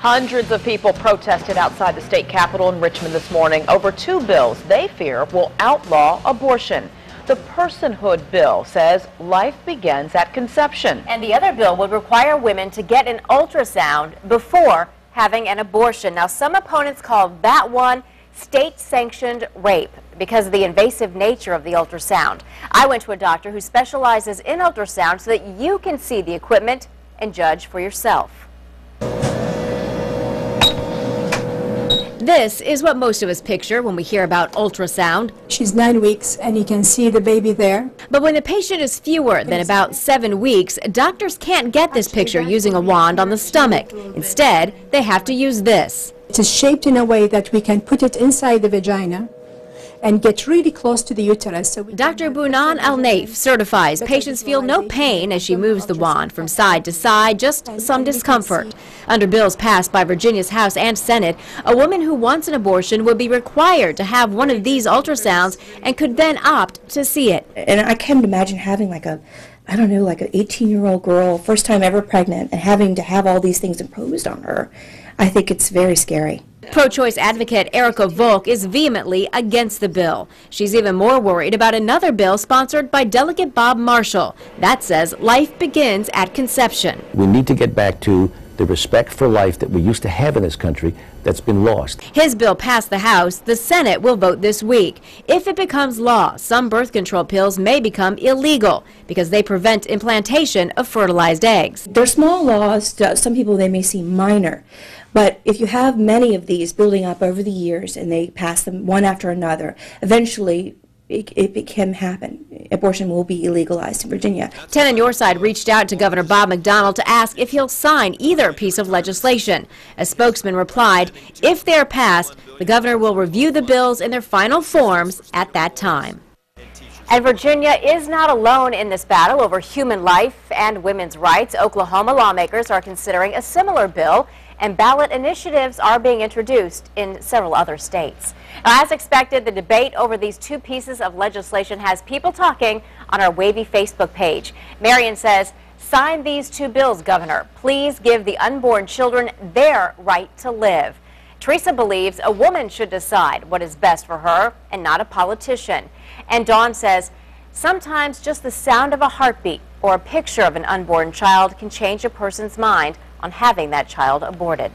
Hundreds of people protested outside the state capitol in Richmond this morning over two bills they fear will outlaw abortion. The personhood bill says life begins at conception. And the other bill would require women to get an ultrasound before having an abortion. Now, some opponents call that one state-sanctioned rape because of the invasive nature of the ultrasound. I went to a doctor who specializes in ultrasound so that you can see the equipment and judge for yourself. This is what most of us picture when we hear about ultrasound. She's 9 weeks and you can see the baby there. But when the patient is fewer than about 7 weeks, doctors can't get this picture using a wand on the stomach. Instead, they have to use this. It is shaped in a way that we can put it inside the vagina and get really close to the uterus. So Dr. Bunan Alnaif certifies patients feel no pain as she moves the wand from side to side, just some discomfort. Under bills passed by Virginia's House and Senate, a woman who wants an abortion would be required to have one of these ultrasounds and could then opt to see it. And I can't imagine having like an 18-year-old girl, first time ever pregnant, and having to have all these things imposed on her. I think it's very scary. Pro-choice advocate Ericka Volk is vehemently against the bill. She's even more worried about another bill sponsored by Delegate Bob Marshall that says life begins at conception. We need to get back to the respect for life that we used to have in this country that's been lost. His bill passed the House. The Senate will vote this week. If it becomes law, some birth control pills may become illegal because they prevent implantation of fertilized eggs. They're small laws. To some people they may seem minor. But if you have many of these building up over the years and they pass them one after another, eventually it can happen. Abortion will be illegalized in Virginia. 10 on Your Side reached out to Governor Bob McDonnell to ask if he'll sign either piece of legislation. A spokesman replied, if they're passed, the governor will review the bills in their final forms at that time. And Virginia is not alone in this battle over human life and women's rights. Oklahoma lawmakers are considering a similar bill, and ballot initiatives are being introduced in several other states. Now, as expected, the debate over these two pieces of legislation has people talking on our wavy Facebook page. Marion says, sign these two bills, Governor. Please give the unborn children their right to live. Teresa believes a woman should decide what is best for her and not a politician. And Dawn says, sometimes just the sound of a heartbeat or a picture of an unborn child can change a person's mind on having that child aborted.